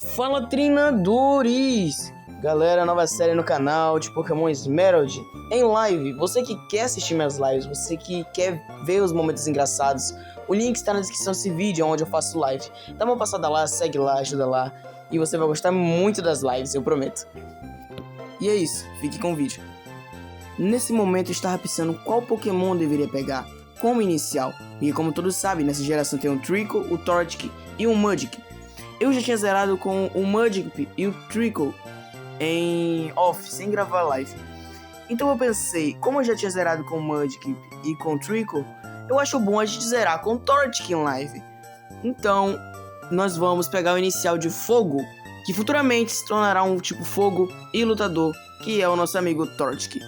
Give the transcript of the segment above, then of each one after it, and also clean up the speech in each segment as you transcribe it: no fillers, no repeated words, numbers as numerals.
Fala, treinadores! Galera, nova série no canal de Pokémon Emerald em live. Você que quer assistir minhas lives, você que quer ver os momentos engraçados, o link está na descrição desse vídeo onde eu faço live. Dá uma passada lá, segue lá, ajuda lá e você vai gostar muito das lives, eu prometo. E é isso, fique com o vídeo. Nesse momento eu estava pensando qual Pokémon eu deveria pegar como inicial, e como todos sabem, nessa geração tem o Trico, o Torchic e o Mudkip. Eu já tinha zerado com o Mudkip e o Trico em off, sem gravar live. Então eu pensei, como eu já tinha zerado com o Mudkip e com o Trico, eu acho bom a gente zerar com o Torchic em live. Então, nós vamos pegar o inicial de Fogo, que futuramente se tornará um tipo Fogo e Lutador, que é o nosso amigo Torchic.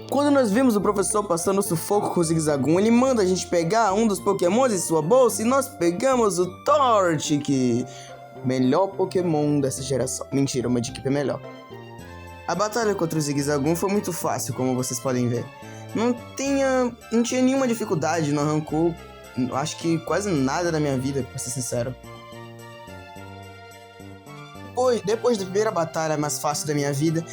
Quando nós vimos o professor passando sufoco com o Zigzagoon, ele manda a gente pegar um dos Pokémons em sua bolsa e nós pegamos o Torchic, melhor Pokémon dessa geração. Mentira, o Mudkip é melhor. A batalha contra o Zigzagoon foi muito fácil, como vocês podem ver. Não tinha nenhuma dificuldade, não arrancou, acho que quase nada da minha vida, pra ser sincero. Depois da primeira batalha mais fácil da minha vida,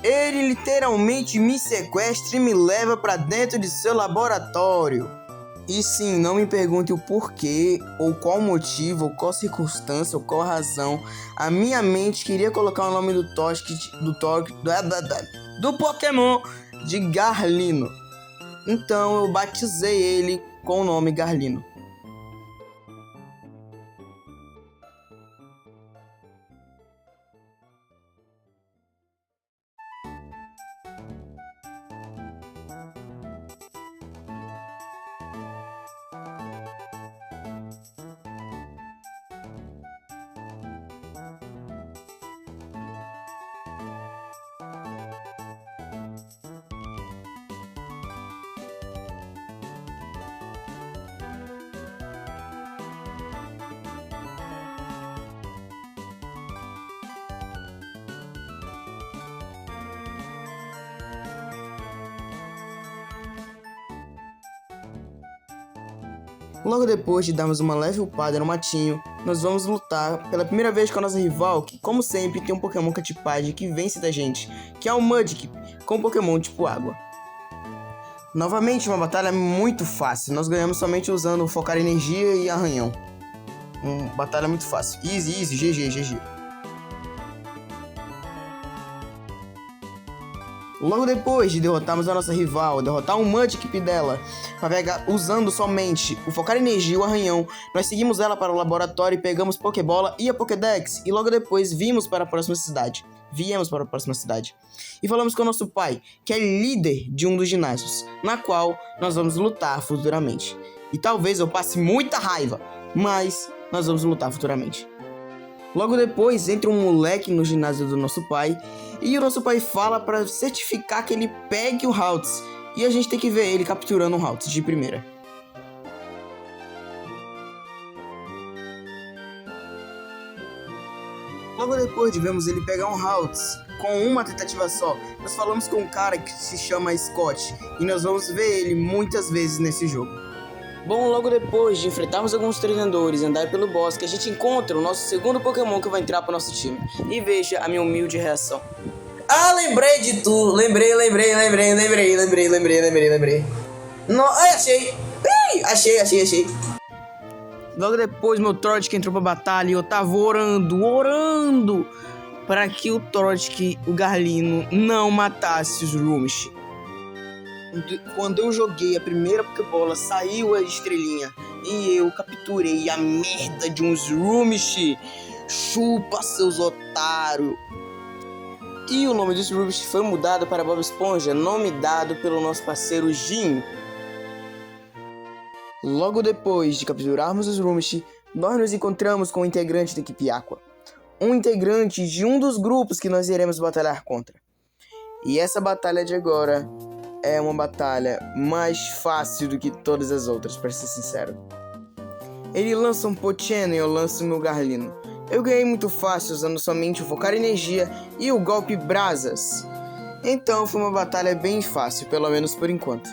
ele literalmente me sequestra e me leva pra dentro de seu laboratório. E sim, não me pergunte o porquê, ou qual motivo, ou qual circunstância, ou qual razão a minha mente queria colocar o nome do Pokémon de Garlino. Então eu batizei ele com o nome Garlino. Logo depois de darmos uma leve upada no matinho, nós vamos lutar pela primeira vez com a nossa rival, que como sempre tem um Pokémon Catipage que vence da gente, que é o Mudkip, com um Pokémon tipo água. Novamente uma batalha muito fácil, nós ganhamos somente usando Focar Energia e Arranhão. Batalha muito fácil, easy, GG. Logo depois de derrotarmos a nossa rival, derrotar um Mudkip dela, usando somente o Focar Energia e o Arranhão, nós seguimos ela para o laboratório e pegamos Pokébola e a Pokédex, e logo depois viemos para a próxima cidade. E falamos com o nosso pai, que é líder de um dos ginásios, na qual nós vamos lutar futuramente. E talvez eu passe muita raiva, mas nós vamos lutar futuramente. Logo depois entra um moleque no ginásio do nosso pai, e o nosso pai fala para certificar que ele pegue o Haltz, e a gente tem que ver ele capturando o Haltz de primeira. Logo depois de vermos ele pegar um Haltz com uma tentativa só, nós falamos com um cara que se chama Scott, e nós vamos ver ele muitas vezes nesse jogo. Bom, logo depois de enfrentarmos alguns treinadores e andar pelo bosque, a gente encontra o nosso segundo Pokémon que vai entrar para o nosso time. E veja a minha humilde reação. Ah, lembrei de tudo. Lembrei. Não, achei. Achei. Logo depois meu Torchic entrou pra batalha e eu tava orando para que o Torchic, o Garlino, não matasse os Rumish. Quando eu joguei a primeira Pokébola, saiu a estrelinha e eu capturei a merda de uns Rumish. Chupa, seus otários. E o nome dos Rumish foi mudado para Bob Esponja, nome dado pelo nosso parceiro Jim. Logo depois de capturarmos os Rumish, nós nos encontramos com um integrante da equipe Aqua. Um integrante de um dos grupos que nós iremos batalhar contra. E essa batalha de agora é uma batalha mais fácil do que todas as outras, para ser sincero. Ele lança um Pocheno e eu lanço meu Garlino. Eu ganhei muito fácil usando somente o Focar Energia e o golpe Brasas. Então foi uma batalha bem fácil, pelo menos por enquanto.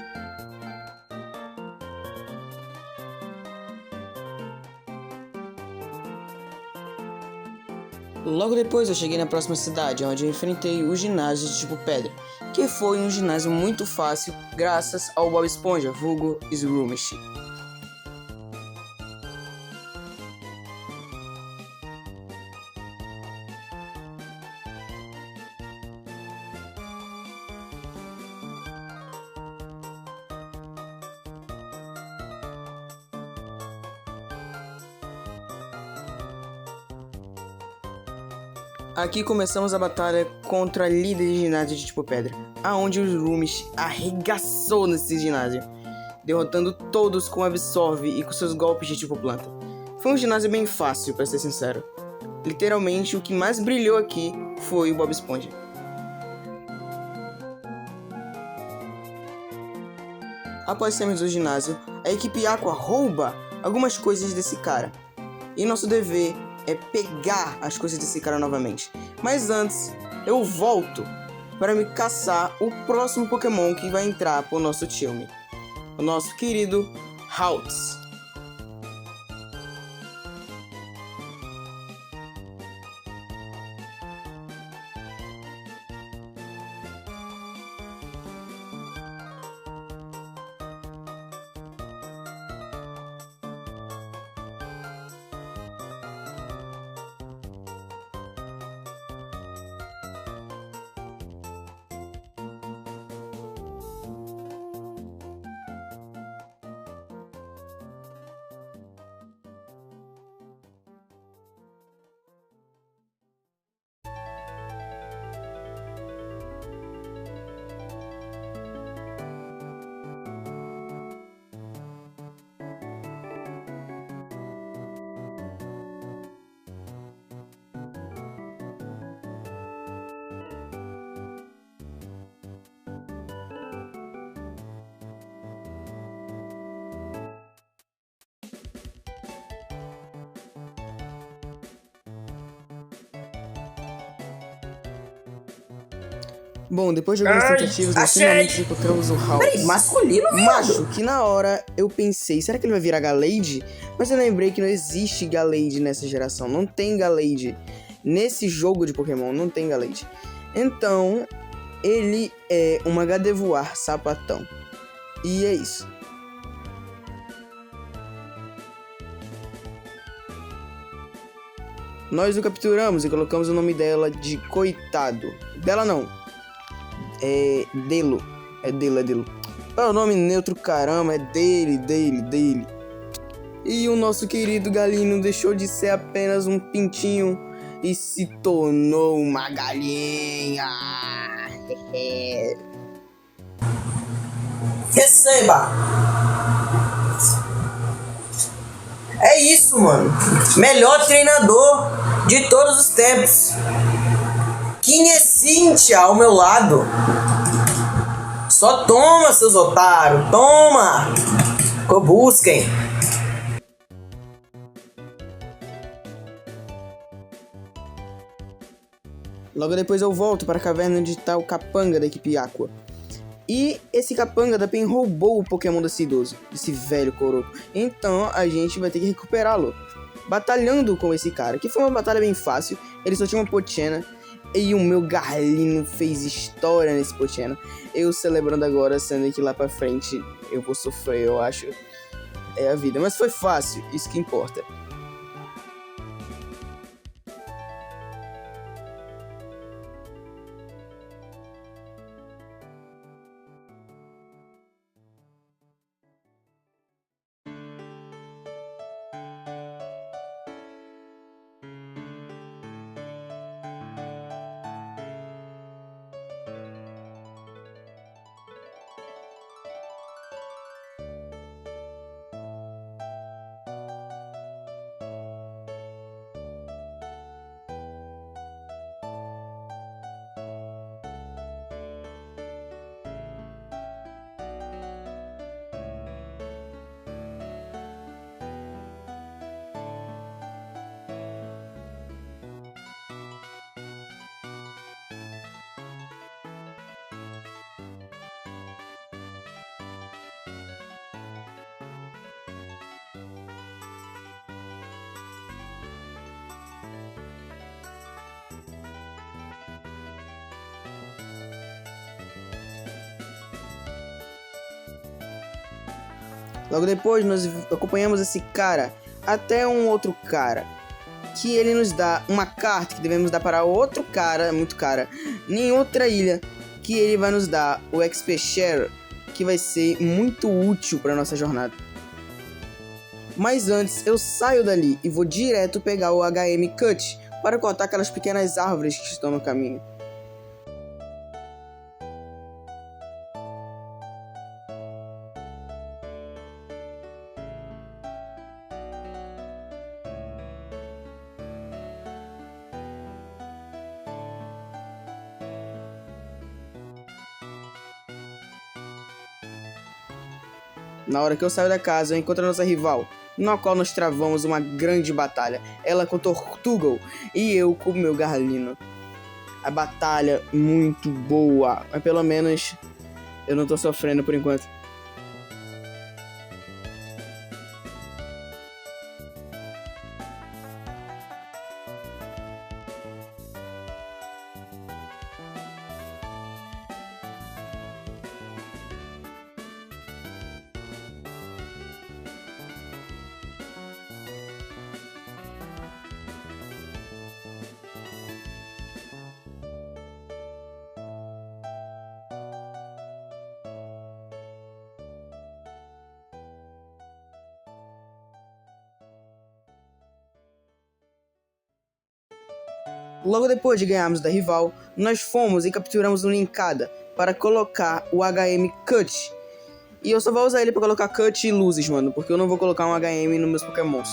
Logo depois eu cheguei na próxima cidade, onde eu enfrentei o ginásio de tipo pedra, que foi um ginásio muito fácil graças ao Bob Esponja, vulgo Scrooge. Aqui começamos a batalha contra a líder de ginásio de tipo pedra, aonde o Scrooge arregaçou nesse ginásio, derrotando todos com Absorve e com seus golpes de tipo planta. Foi um ginásio bem fácil, pra ser sincero. Literalmente, o que mais brilhou aqui foi o Bob Esponja. Após sairmos do ginásio, a equipe Aqua rouba algumas coisas desse cara. E nosso dever é pegar as coisas desse cara novamente. Mas antes, eu volto para me caçar o próximo Pokémon que vai entrar pro nosso time. O nosso querido Haltz. Bom, depois de algumas tentativas, nós finalmente encontramos o Haltz. Peraí, masculino ou Macho, que na hora eu pensei, será que ele vai virar Gallade? Mas eu lembrei que não existe Gallade nessa geração, não tem Gallade. Nesse jogo de Pokémon não tem Gallade. Então, ele é uma Gardevoir sapatão. E é isso. Nós o capturamos e colocamos o nome dela de Coitado. Dela não. É Delo. É Delo. É o nome neutro, caramba. É dele. E o nosso querido galinho deixou de ser apenas um pintinho e se tornou uma galinha. Receba! É isso, mano. Melhor treinador de todos os tempos. Kinecintia ao meu lado. Só toma, seus otários. Toma! Busquem. Logo depois eu volto para a caverna onde está o capanga da equipe Aqua. E esse capanga também roubou o Pokémon desse idoso, desse velho Coroco. Então a gente vai ter que recuperá-lo, batalhando com esse cara, que foi uma batalha bem fácil. Ele só tinha uma Potiena e o meu Garlino fez história nesse Potiena. Eu celebrando agora, sendo que lá pra frente eu vou sofrer, eu acho. É a vida, mas foi fácil, isso que importa. Logo depois, nós acompanhamos esse cara até um outro cara, que ele nos dá uma carta que devemos dar para outro cara, muito cara, em outra ilha, que ele vai nos dar o XP Share, que vai ser muito útil para nossa jornada. Mas antes, eu saio dali e vou direto pegar o HM Cut para cortar aquelas pequenas árvores que estão no caminho. Na hora que eu saio da casa, eu encontro a nossa rival, na qual nós travamos uma grande batalha. Ela com Tortugal e eu com o meu Garlino. A batalha muito boa, mas pelo menos eu não tô sofrendo por enquanto. Logo depois de ganharmos da rival, nós fomos e capturamos um Linkada para colocar o HM Cut. E eu só vou usar ele para colocar Cut e Luzes, mano, porque eu não vou colocar um HM nos meus Pokémons.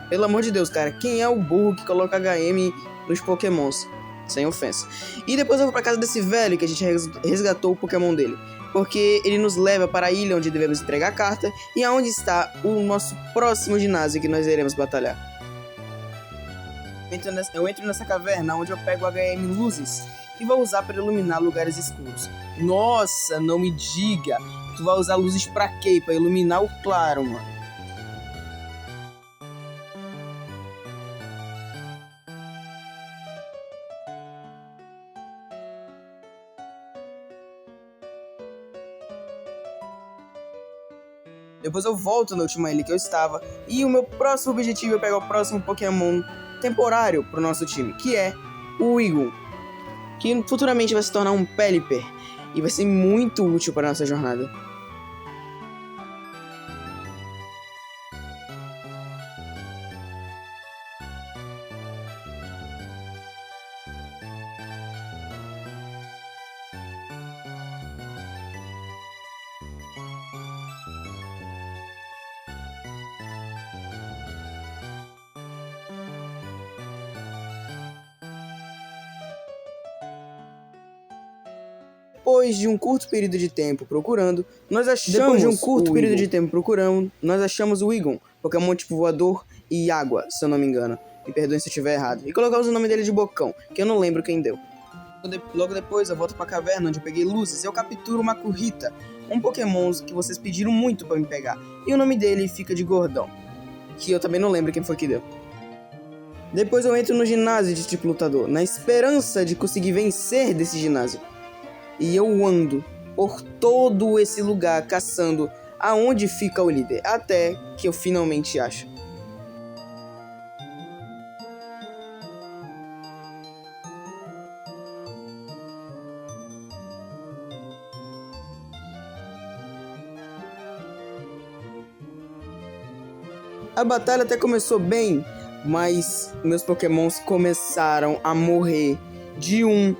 Pelo amor de Deus, cara, quem é o burro que coloca HM nos Pokémons? Sem ofensa. E depois eu vou pra casa desse velho que a gente resgatou o Pokémon dele, porque ele nos leva para a ilha onde devemos entregar a carta e aonde está o nosso próximo ginásio que nós iremos batalhar. Eu entro nessa caverna onde eu pego o HM Luzes e vou usar para iluminar lugares escuros. Nossa, não me diga! Tu vai usar luzes pra quê? Pra iluminar o claro, mano. Depois eu volto na última ilha que eu estava e o meu próximo objetivo é pegar o próximo Pokémon temporário pro nosso time, que é o Wiggum, que futuramente vai se tornar um Pelipper e vai ser muito útil para a nossa jornada. Depois de um curto período de tempo procurando, nós achamos o Wiggum, Pokémon tipo voador e água, se eu não me engano. Me perdoem se eu estiver errado. E colocamos o nome dele de Bocão, que eu não lembro quem deu. Logo depois eu volto pra caverna onde eu peguei luzes e eu capturo uma Kurita, um Pokémon que vocês pediram muito pra me pegar. E o nome dele fica de Gordão, que eu também não lembro quem foi que deu. Depois eu entro no ginásio de tipo lutador, na esperança de conseguir vencer desse ginásio. E eu ando por todo esse lugar caçando aonde fica o líder, até que eu finalmente acho. A batalha até começou bem, mas meus Pokémons começaram a morrer de um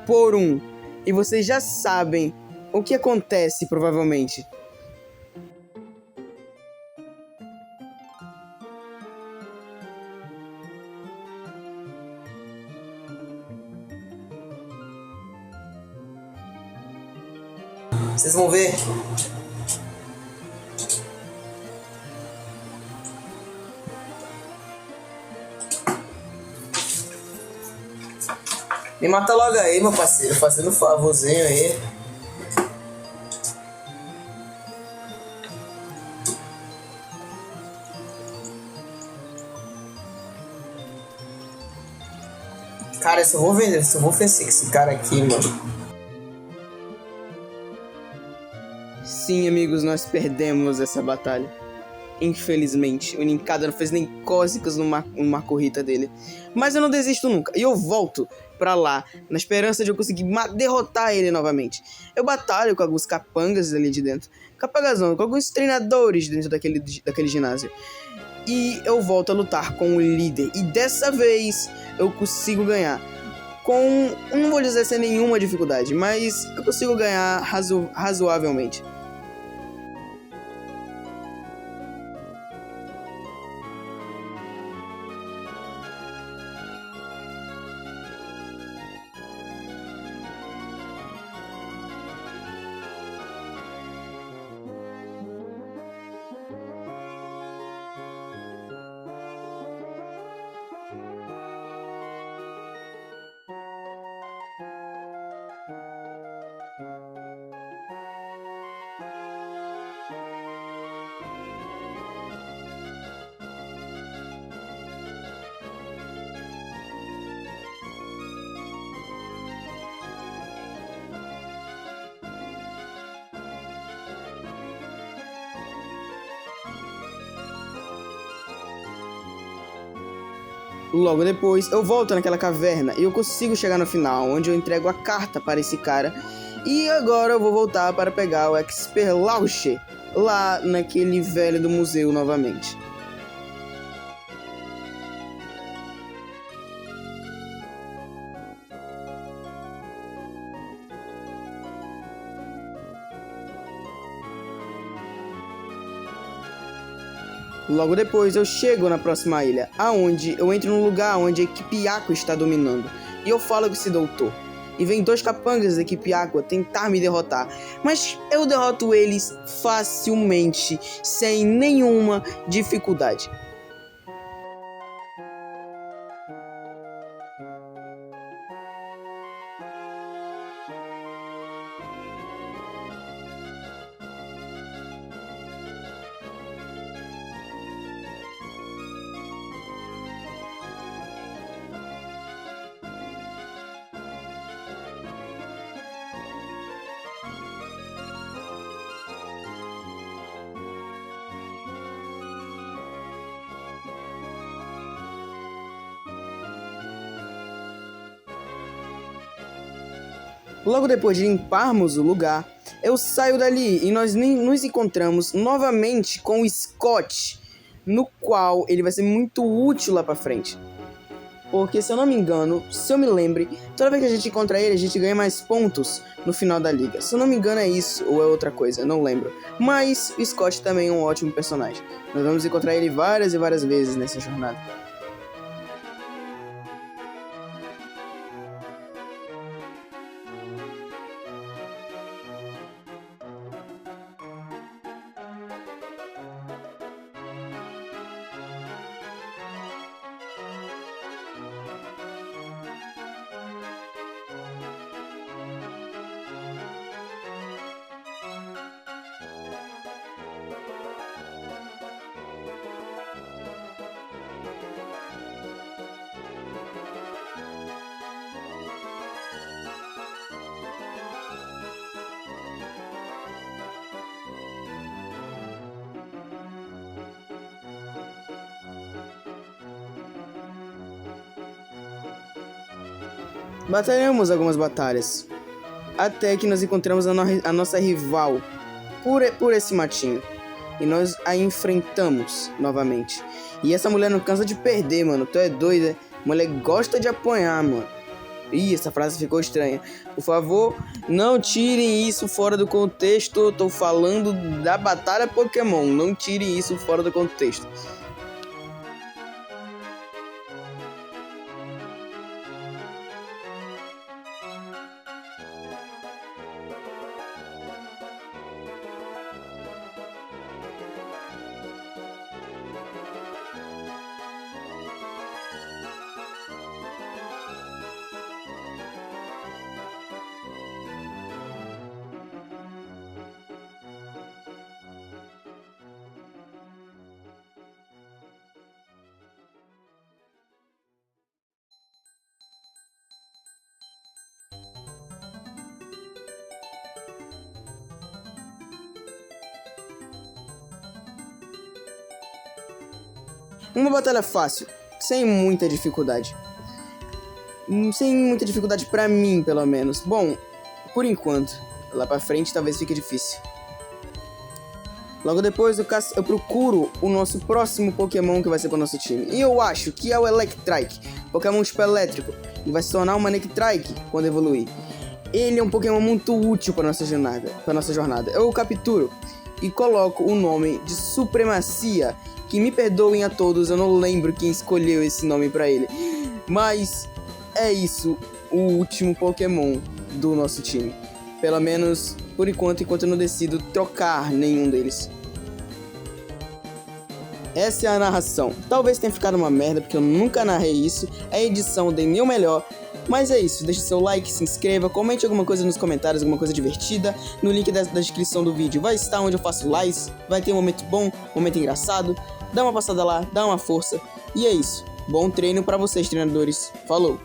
por um. E vocês já sabem o que acontece, provavelmente. Vocês vão ver. Me mata logo aí, meu parceiro. Fazendo um favorzinho aí. Cara, eu só vou vender. Só vou vencer com esse cara aqui, mano. Sim, amigos, nós perdemos essa batalha. Infelizmente, o Ninkada não fez nem cócegas numa corrida dele. Mas eu não desisto nunca. E eu volto pra lá, na esperança de eu conseguir derrotar ele novamente. Eu batalho com alguns capangas ali de dentro. Capangas não, com alguns treinadores dentro daquele ginásio. E eu volto a lutar com o líder. E dessa vez eu consigo ganhar. Não vou dizer sem nenhuma dificuldade, mas eu consigo ganhar razoavelmente. Logo depois, eu volto naquela caverna e eu consigo chegar no final, onde eu entrego a carta para esse cara. E agora eu vou voltar para pegar o Experlauche lá naquele velho do museu novamente. Logo depois eu chego na próxima ilha, aonde eu entro num lugar onde a equipe Aqua está dominando. E eu falo com esse doutor. E vem 2 capangas da equipe Aqua tentar me derrotar. Mas eu derroto eles facilmente, sem nenhuma dificuldade. Logo depois de limparmos o lugar, eu saio dali e nós nos encontramos novamente com o Scott, no qual ele vai ser muito útil lá pra frente. Porque se eu não me engano, se eu me lembre, toda vez que a gente encontra ele, a gente ganha mais pontos no final da liga. Se eu não me engano é isso ou é outra coisa, não lembro. Mas o Scott também é um ótimo personagem. Nós vamos encontrar ele várias e várias vezes nessa jornada. Batalhamos algumas batalhas, até que nós encontramos a nossa rival por esse matinho. E nós a enfrentamos novamente. E essa mulher não cansa de perder, mano. Tu é doida? Mulher gosta de apanhar, mano. Ih, essa frase ficou estranha. Por favor, não tirem isso fora do contexto. Eu tô falando da batalha Pokémon. Não tirem isso fora do contexto. Uma batalha fácil, sem muita dificuldade. Sem muita dificuldade pra mim, pelo menos. Bom, por enquanto. Lá pra frente talvez fique difícil. Logo depois eu procuro o nosso próximo Pokémon que vai ser pro nosso time. E eu acho que é o Electrike, Pokémon tipo elétrico. Ele vai se tornar uma Nectrike quando evoluir. Ele é um Pokémon muito útil para nossa jornada. Eu o capturo e coloco o nome de Supremacia. Que me perdoem a todos, eu não lembro quem escolheu esse nome pra ele. Mas é isso, o último Pokémon do nosso time. Pelo menos por enquanto eu não decido trocar nenhum deles. Essa é a narração. Talvez tenha ficado uma merda, porque eu nunca narrei isso. A edição eu dei meu melhor. Mas é isso, deixe seu like, se inscreva, comente alguma coisa nos comentários, alguma coisa divertida. No link da descrição do vídeo vai estar onde eu faço lives. Vai ter um momento bom, um momento engraçado. Dá uma passada lá, dá uma força. E é isso. Bom treino pra vocês, treinadores. Falou!